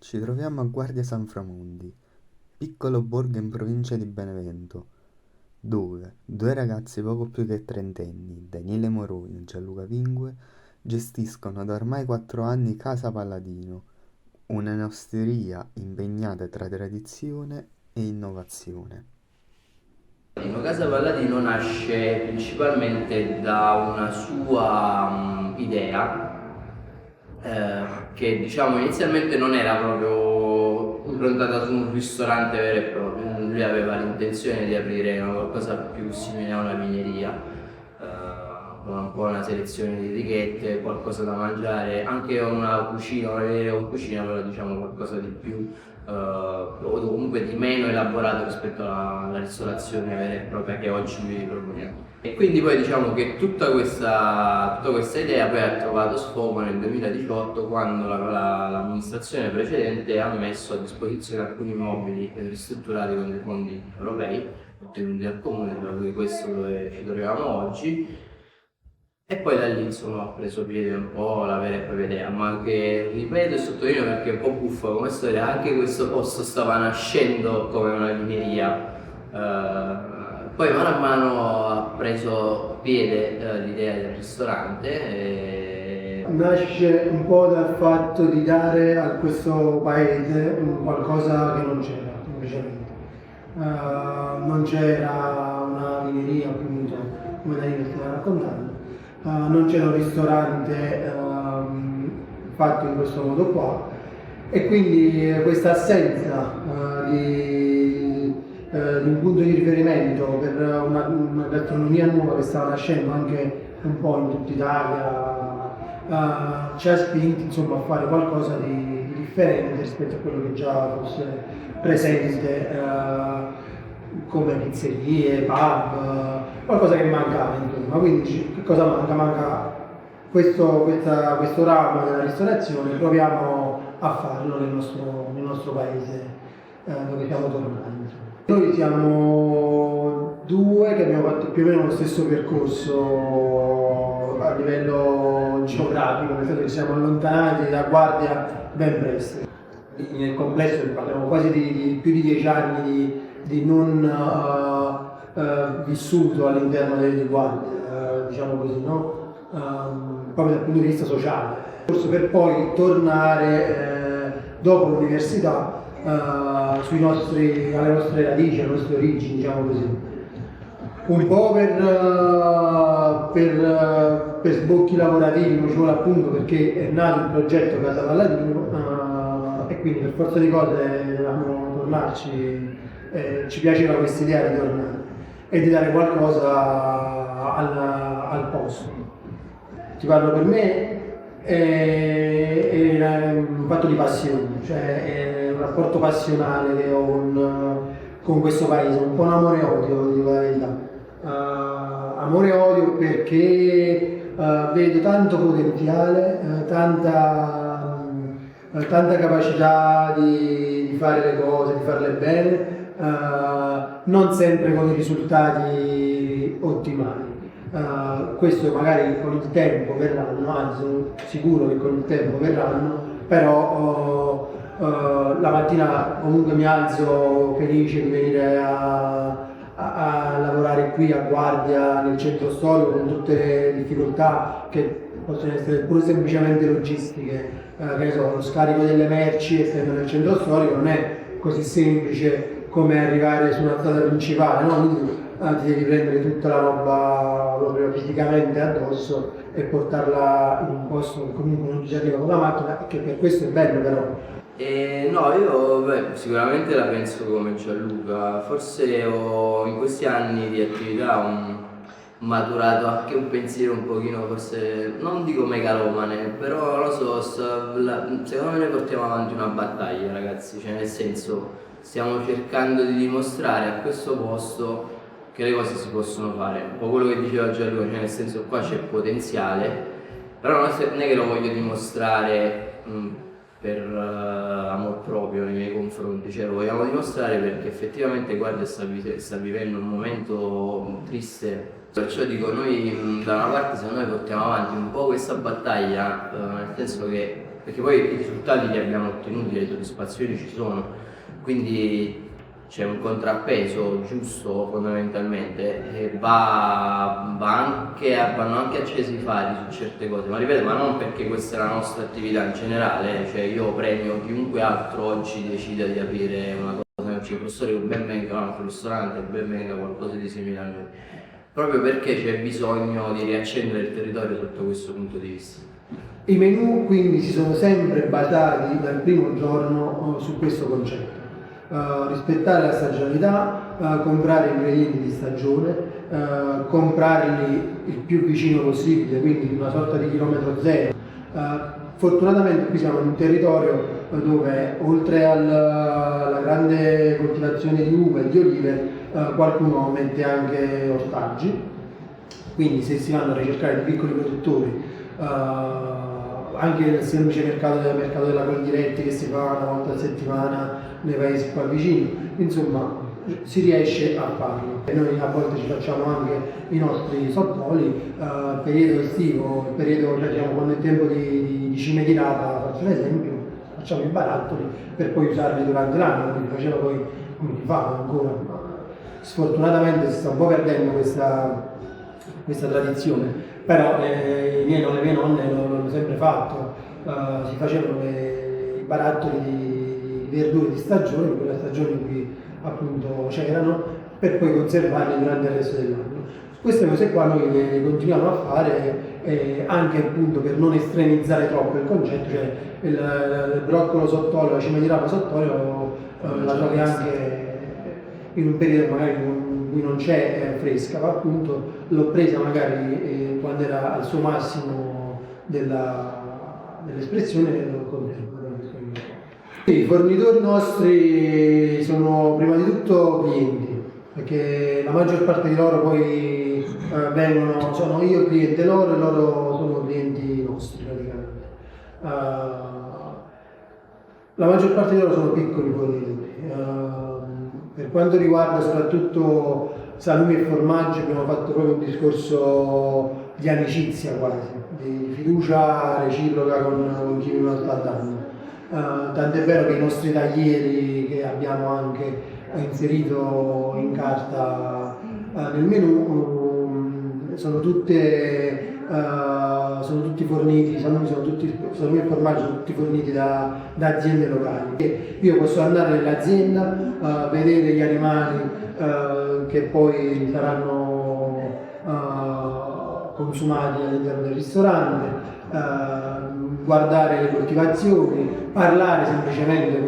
Ci troviamo a Guardia San Framondi, piccolo borgo in provincia di Benevento, dove due ragazzi poco più che trentenni, Daniele Moroni e Gianluca Pingue, gestiscono da ormai 4 anni Casa Palladino, un'osteria impegnata tra tradizione e innovazione. Casa Palladino nasce principalmente da una sua idea che diciamo inizialmente non era proprio improntata su un ristorante vero e proprio. Lui aveva l'intenzione di aprire qualcosa più simile a una vineria, con un po' una selezione di etichette, qualcosa da mangiare, anche una cucina, una vineria con cucina, però diciamo qualcosa di più o comunque di meno elaborato rispetto alla ristorazione vera e propria che oggi vi proponiamo. E quindi poi diciamo che tutta questa idea poi ha trovato sfogo nel 2018 quando l'amministrazione precedente ha messo a disposizione alcuni immobili ristrutturati con dei fondi europei ottenuti dal comune, proprio di questo dove ci troviamo oggi. E poi da lì insomma ho preso piede un po' la vera e propria idea, ma che ripeto e sottolineo perché è un po' buffa come storia, anche questo posto stava nascendo come una vineria. Poi mano a mano ha preso piede l'idea del ristorante. Nasce un po' dal fatto di dare a questo paese un qualcosa che non c'era, semplicemente. Non c'era una vineria, appunto, come Daniele stava raccontando, non c'era un ristorante fatto in questo modo qua, e quindi questa assenza di un punto di riferimento per una gastronomia nuova che stava nascendo anche un po' in tutta Italia, ci ha spinti insomma a fare qualcosa di differente rispetto a quello che già fosse presente, come pizzerie, pub, qualcosa che mancava insomma. Quindi che cosa manca? Manca questo ramo della ristorazione, proviamo a farlo nel nostro paese, dove siamo tornati. Noi siamo due che abbiamo fatto più o meno lo stesso percorso a livello geografico, nel senso che ci siamo allontanati da Guardia ben presto. Nel complesso parliamo quasi di più di 10 anni di non vissuto all'interno di Guardia, diciamo così, no? Proprio dal punto di vista sociale. Forse per poi tornare dopo l'università alle nostre radici, alle nostre origini, diciamo così. Un po' per sbocchi lavorativi, come ci vuole appunto, perché è nato il progetto Casa Palladino, e quindi per forza di cose dovevamo tornarci, ci piaceva questa idea di tornare e di dare qualcosa al posto. Ti parlo, per me è un fatto di passione, cioè è un rapporto passionale che ho con questo paese, un po' un amore e odio, dico la verità. Amore e odio perché vedo tanto potenziale, tanta capacità di fare le cose, di farle bene, non sempre con i risultati ottimali. Questo magari con il tempo verranno, anzi sono sicuro che con il tempo verranno, però la mattina comunque mi alzo felice di venire a lavorare qui a Guardia, nel centro storico, con tutte le difficoltà che possono essere pure semplicemente logistiche, che ne so, lo scarico delle merci essendo nel centro storico non è così semplice come arrivare su una strada principale, no? Quindi, ti devi prendere tutta la roba proprio fisicamente addosso e portarla in un posto che comunque non ci arriva con la macchina, e che per questo è bello però. No, io sicuramente la penso come Gianluca, forse ho in questi anni di attività maturato anche un pensiero un pochino, forse non dico megalomane, però lo so, secondo me noi portiamo avanti una battaglia, ragazzi, cioè nel senso stiamo cercando di dimostrare a questo posto che le cose si possono fare, un po' quello che diceva Gianluca, cioè nel senso qua c'è potenziale, però non è che lo voglio dimostrare per amor proprio nei miei confronti, cioè lo vogliamo dimostrare perché effettivamente Guardia sta vivendo un momento triste. Perciò dico, noi da una parte se noi portiamo avanti un po' questa battaglia, nel senso che perché poi i risultati li abbiamo ottenuti, le soddisfazioni ci sono, quindi c'è un contrappeso giusto fondamentalmente e vanno anche accesi i fari su certe cose, ma ripeto, ma non perché questa è la nostra attività in generale, cioè io premio chiunque altro oggi decida di aprire una cosa, c'è il professore con ben venga un altro ristorante, ben venga qualcosa di simile a noi, proprio perché c'è bisogno di riaccendere il territorio sotto questo punto di vista. I menù quindi si sono sempre basati dal primo giorno su questo concetto. Rispettare la stagionalità, comprare ingredienti di stagione, comprarli il più vicino possibile, quindi una sorta di chilometro zero. Fortunatamente qui siamo in un territorio dove oltre alla grande coltivazione di uva e di olive qualcuno mette anche ortaggi, quindi se si vanno a ricercare dei piccoli produttori anche nel semplice mercato della Coldiretti che si fa una volta a settimana nei paesi qua vicini, insomma si riesce a farlo. E noi a volte ci facciamo anche i nostri sottoli, periodo estivo, il periodo quando è tempo di cime di rapa, faccio un esempio, facciamo i barattoli per poi usarli durante l'anno, quindi faceva poi come si fa ancora. Sfortunatamente si sta un po' perdendo questa tradizione. Però i miei nonni e le mie nonne l'hanno sempre fatto, si facevano i barattoli di verdure di stagione, in quella stagione in cui appunto c'erano, per poi conservarli durante il resto dell'anno. Queste cose qua noi le continuiamo a fare anche appunto per non estremizzare troppo il concetto, cioè il broccolo sott'olio, la cima di rapa sott'olio la trovi anche in un periodo magari in cui non c'è fresca, ma appunto l'ho presa magari quando era al suo massimo dell'espressione e l'ho conservato. I fornitori nostri sono prima di tutto clienti, perché la maggior parte di loro poi sono io cliente loro e loro sono clienti nostri praticamente. La maggior parte di loro sono piccoli fornitori. Per quanto riguarda soprattutto salumi e formaggi abbiamo fatto proprio un discorso di amicizia quasi, di fiducia reciproca con chi mi sta dando. Tant'è vero che i nostri taglieri che abbiamo anche inserito in carta nel menù sono tutti forniti, salumi e formaggi sono tutti forniti da aziende locali. Io posso andare nell'azienda, vedere gli animali che poi saranno consumati all'interno del ristorante, guardare le coltivazioni, parlare semplicemente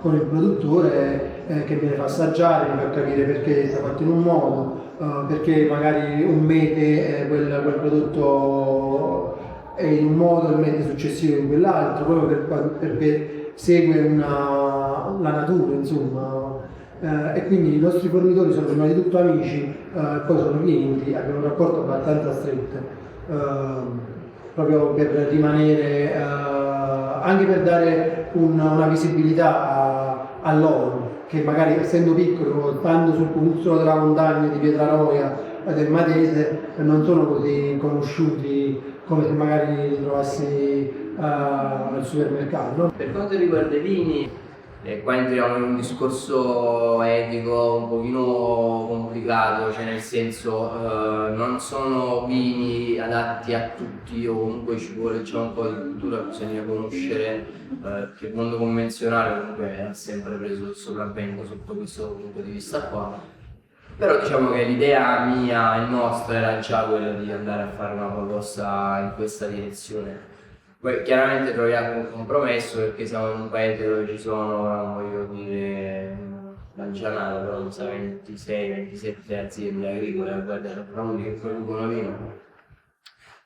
con il produttore che me ne fa assaggiare, mi fa capire perché sta fatto in un modo, perché magari un mete quel prodotto è in un modo, il mete successivo in quell'altro, proprio perché segue la natura, insomma. E quindi i nostri fornitori sono prima di tutto amici, poi sono clienti, abbiamo un rapporto abbastanza stretto, proprio per rimanere, anche per dare una visibilità a loro, che magari essendo piccoli, stando sul punto della montagna di Pietraroia del Matese, non sono così conosciuti come se magari li trovassi al supermercato. No? Per quanto riguarda i vini, qua entriamo in un discorso etico un pochino complicato, cioè nel senso non sono vini adatti a tutti, o comunque ci vuole già un po' di cultura, bisogna conoscere che il mondo convenzionale comunque ha sempre preso il sopravvento sotto questo punto di vista qua. Però diciamo che l'idea mia e nostra era già quella di andare a fare una proposta in questa direzione. Poi chiaramente troviamo un compromesso perché siamo in un paese dove ci sono, non voglio dire Mangianata, però non so, 26-27 aziende agricole a guardare produtti che producono vino.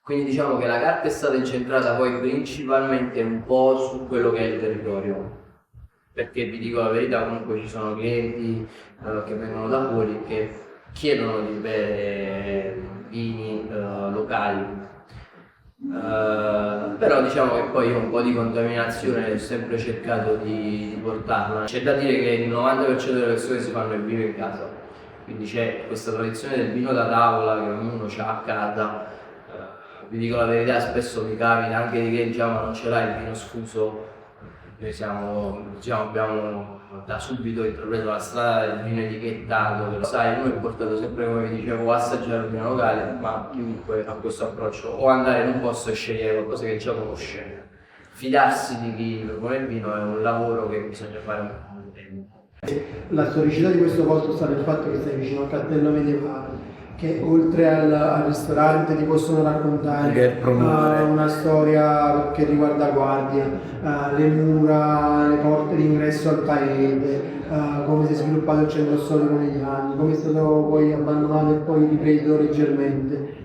Quindi diciamo che la carta è stata incentrata poi principalmente un po' su quello che è il territorio. Perché vi dico la verità, comunque ci sono clienti che vengono da fuori che chiedono di bere vini locali. Però diciamo che poi un po' di contaminazione ho sempre cercato di portarla. C'è da dire che il 90% delle persone si fanno il vino in casa, quindi c'è questa tradizione del vino da tavola che ognuno ha a casa, vi dico la verità, spesso mi capita anche di che diciamo non ce l'hai il vino sfuso. Noi abbiamo da subito intrapreso la strada del vino etichettato, che lo sai, noi è portato sempre, come vi dicevo, a assaggiare il vino locale, ma chiunque ha questo approccio, o andare in un posto e scegliere qualcosa che già conosce. Fidarsi di chi propone il vino è un lavoro che bisogna fare un po' di tempo. La storicità di questo posto sta nel fatto che stai vicino al castello medievale, che oltre al ristorante ti possono raccontare una storia che riguarda Guardia, le mura, le porte d'ingresso al paese, come si è sviluppato il centro storico negli anni, come è stato poi abbandonato e poi ripreso leggermente.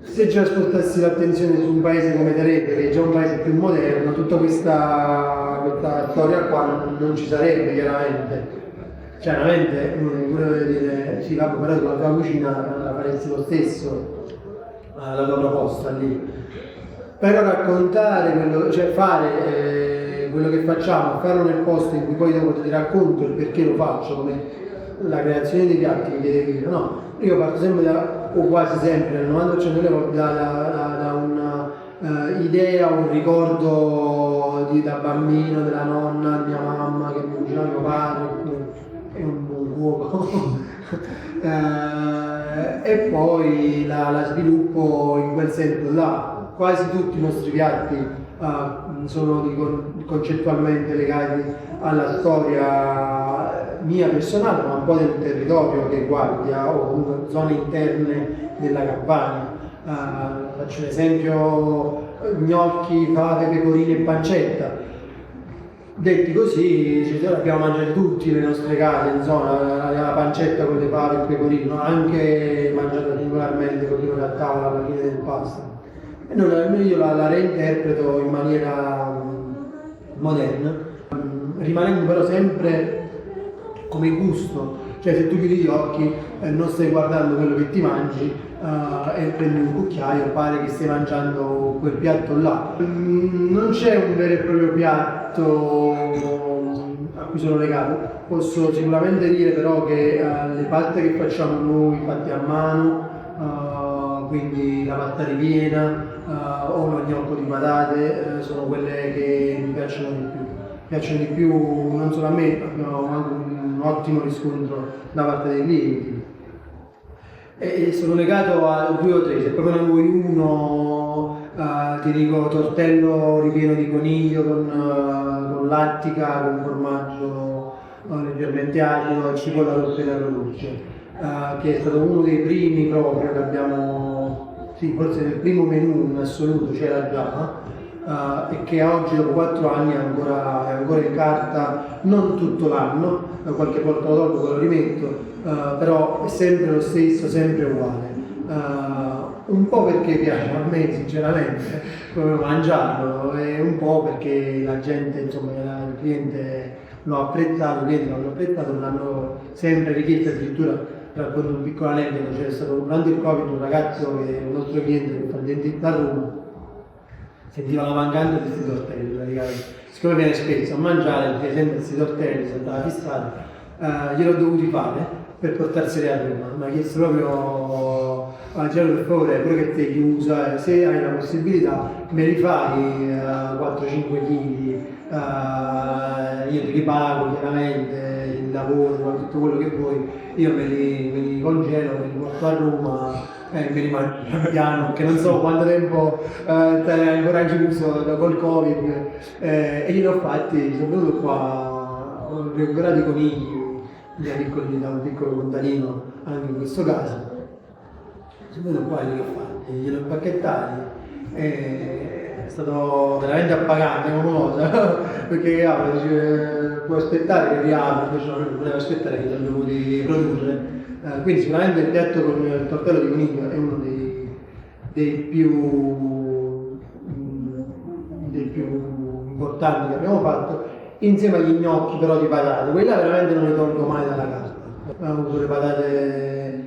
Se già spostassi l'attenzione su un paese come Terete, che è già un paese più moderno, tutta questa storia qua non ci sarebbe chiaramente. Chiaramente uno deve dire, sì, vabbè, però sulla tua cucina la faresti lo stesso, la tua proposta lì. Però raccontare quello, cioè fare quello che facciamo, farlo nel posto in cui poi dopo ti racconto il perché lo faccio, come la creazione dei piatti che chiede Guido, no? Io parto sempre o quasi sempre, nel 90% delle volte, da una idea, un ricordo da bambino, della nonna, di mia mamma, che mi cucinava mio padre, è un buon cuoco. E poi la sviluppo in quel senso là. Quasi tutti i nostri piatti sono concettualmente legati alla storia mia personale, ma un po' del territorio che Guardia o comunque zone interne della Campania. Faccio un esempio: gnocchi, fave, pecorine e pancetta. Detti così, ci abbiamo mangiato tutti le nostre case, insomma, la pancetta con le fave e il pecorino, anche mangiata singolarmente così a tavola alla fine del pasto. E io la reinterpreto in maniera moderna, rimanendo però sempre come gusto, cioè se tu chiudi gli occhi non stai guardando quello che ti mangi e prendi un cucchiaio, pare che stai mangiando quel piatto là. Non c'è un vero e proprio piatto a cui sono legato. Posso sicuramente dire però che le paste che facciamo noi fatte a mano, quindi la patta ripiena o lo gnocco di patate, sono quelle che mi piacciono di più. Piacciono di più non solo a me, abbiamo anche un ottimo riscontro da parte dei clienti. E sono legato a 2 o 3, se proprio ne vuoi uno, ti dico tortello ripieno di coniglio con lattica, con formaggio leggermente acido e cipolla tortella dolce, che è stato uno dei primi proprio che abbiamo, sì, forse nel primo menù in assoluto c'era già, e che oggi dopo 4 anni è ancora in carta, non tutto l'anno, qualche volta dopo lo rimetto, però è sempre lo stesso, sempre uguale. Un po' perché piace a me sinceramente come mangiarlo, e un po' perché la gente, insomma, il cliente l'ha apprezzato, me l'hanno sempre richiesto. Addirittura racconto un piccolo aneddoto: c'era stato durante il Covid un ragazzo, che è un nostro cliente che fa il dentista a Roma, sentiva la mancanza di questi tortelli praticamente. Siccome viene spesso a mangiare, perché sempre questi tortelli si andava fissato, gliel'ho dovuti fare per portarseli a Roma. Mi ha chiesto proprio: Angelo, per favore, pure che sei chiusa, se hai la possibilità me li fai 4-5 kg, io ti ripago chiaramente il lavoro, tutto quello che vuoi, io me li congelo, me li porto a Roma e me li mangio piano, perché non so quanto tempo stai ancora chiuso col Covid, e glieli ho fatti. Sono venuto qua, ho recuperato i conigli da un piccolo contadino, anche in questo caso. Sono venuto qua e glieli ho impacchettati, è stato veramente appagante come cosa, perché puoi aspettare che riapra, invece non volevo aspettare, che li ho dovuti produrre. Quindi sicuramente il piatto con il tortello di coniglio è uno dei più importanti che abbiamo fatto, insieme agli gnocchi però di patate. Quella veramente non li tolgo mai dalla carta. Abbiamo avuto le patate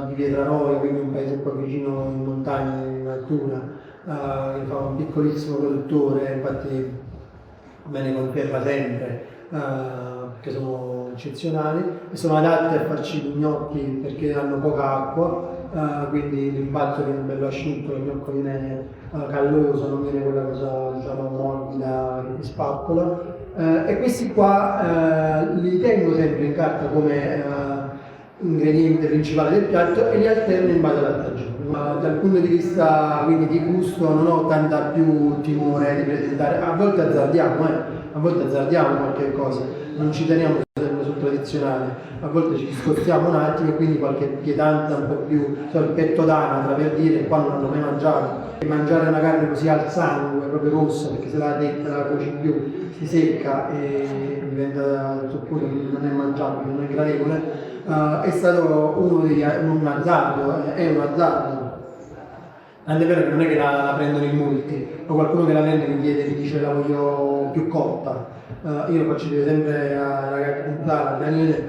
di Pietraroia, quindi un paese qua vicino in montagna, in altura, che fa un piccolissimo produttore, infatti me ne conferma sempre, perché sono eccezionali e sono adatte a farci gli gnocchi perché hanno poca acqua, quindi l'impasto viene bello asciutto, il gnocco viene calloso, non viene quella cosa diciamo morbida che ti spappola. E questi qua li tengo sempre in carta come ingrediente principale del piatto e li alterno in base alla stagione. Ma dal punto di vista quindi di gusto non ho tanta più timore di presentare, a volte azzardiamo qualche cosa, non ci teniamo sempre sul tradizionale, a volte ci spostiamo un attimo e quindi qualche pietanza un po' più, il petto d'anatra per dire, qua non l'hanno mai mangiato. E mangiare una carne così al sangue, proprio rossa, perché se la cuoci più si secca e diventa a punto non è mangiabile, non è gradevole. È stato un azzardo, è un azzardo. Tant'è vero che non è che la prendono in molti, o qualcuno che la prende mi dice la voglio più cotta. Io lo faccio dire sempre a raccontare a Daniele,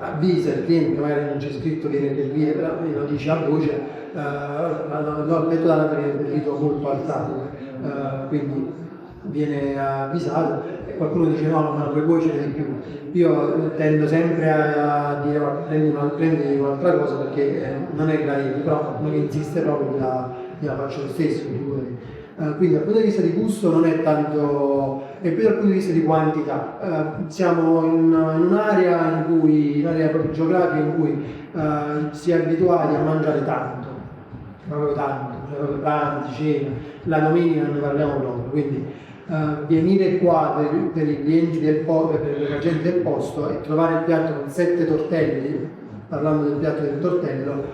avvisa il cliente che magari non c'è scritto che viene servito, però lo dice a voce, il petto d'anatra viene servito molto al sangue, quindi viene avvisato e qualcuno dice no, ma puoi cuocere di più. Io tendo sempre a dire prendi un'altra cosa perché non è gradevole, però uno che insiste proprio io la faccio lo stesso. Quindi dal punto di vista di gusto non è tanto, e più dal punto di vista di quantità. Siamo in un'area proprio geografica in cui si è abituati a mangiare tanto, proprio tanto, cioè proprio pranzi, cena, la domenica non ne parliamo proprio, quindi venire qua per i clienti del posto, per la gente del posto e trovare il piatto con 7 tortelli, parlando del piatto del tortello,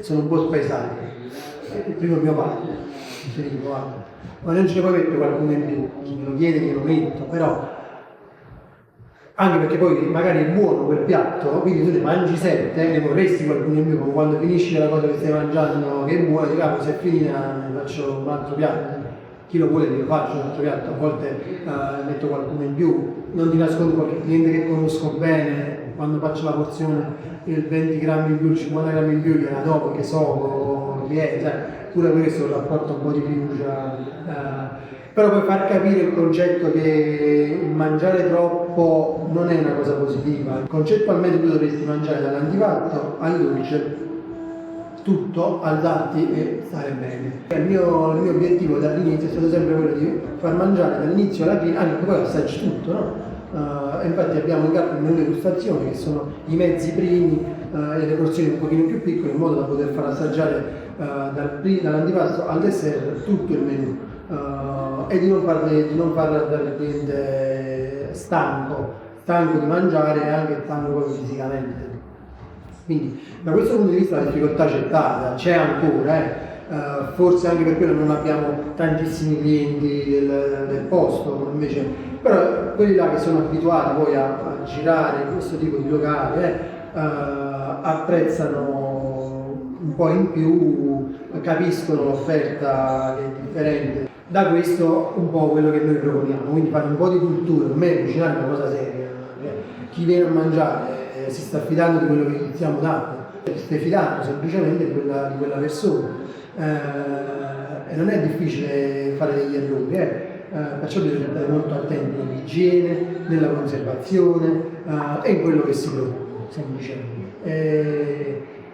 sono un po' spaesati. Il primo mio padre, mi dico, guarda, ma non ce ne puoi mettere qualcuno in più, chi me lo chiede glielo metto, però anche perché poi magari è buono quel piatto, quindi tu ne mangi 7, ne vorresti qualcuno in più, come quando finisci la cosa che stai mangiando che è buona, dici capo se è finita ne faccio un altro piatto, chi lo vuole io faccio un altro piatto, a volte metto qualcuno in più, non ti nascondo qualche cliente che conosco bene, quando faccio la porzione il 20 grammi in più, il 50 grammi in più gliela do perché so chi è, sai, pure questo rapporta un po' di fiducia, però poi far capire il concetto che mangiare troppo non è una cosa positiva. Concettualmente tu dovresti mangiare dall'antipasto al dolce tutto, alzarti e stare bene. Il mio obiettivo dall'inizio è stato sempre quello di far mangiare dall'inizio alla fine, anche poi assaggi tutto, no? Infatti abbiamo in carta un menù degustazione che sono i mezzi primi e le porzioni un pochino più piccole in modo da poter far assaggiare dall'antipasto al dessert tutto il menù e di non far andare il cliente stanco di mangiare e anche stanco proprio fisicamente. Quindi da questo punto di vista la difficoltà c'è ancora, forse anche per quello non abbiamo tantissimi clienti del posto, invece, però quelli là che sono abituati poi a girare in questo tipo di locale apprezzano un po' in più, capiscono l'offerta che è differente. Da questo un po' quello che noi proponiamo, quindi fare un po' di cultura, per me cucinare è una cosa seria, chi viene a mangiare si sta fidando di quello che gli stiamo dando, si stai fidando semplicemente di quella persona e non è difficile fare degli errori, perciò bisogna stare molto attenti nell'igiene, nella conservazione e in quello che si propone, semplicemente.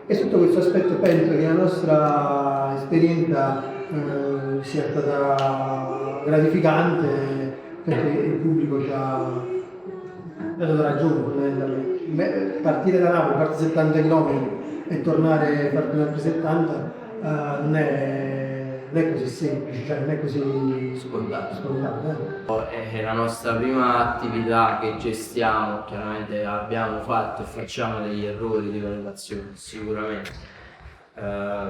E sotto questo aspetto penso che la nostra esperienza sia stata gratificante perché il pubblico ci ha dato ragione fondamentalmente. Partire da Napoli, farti 70 km e tornare a farti altri 70 non è così semplice, cioè non è così scontato. È la nostra prima attività che gestiamo, chiaramente abbiamo fatto e facciamo degli errori di valutazione, sicuramente.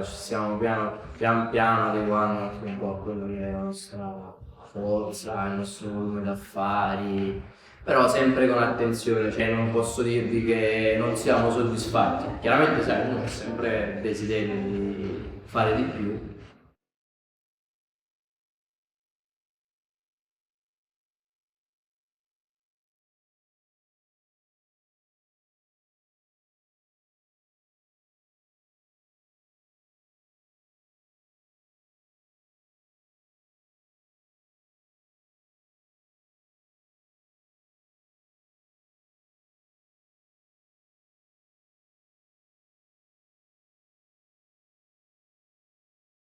Ci stiamo pian piano adeguando anche un po' a quello che è la nostra forza, il nostro volume d'affari, però sempre con attenzione, cioè non posso dirvi che non siamo soddisfatti. Chiaramente sai, uno ha sempre desiderio di fare di più,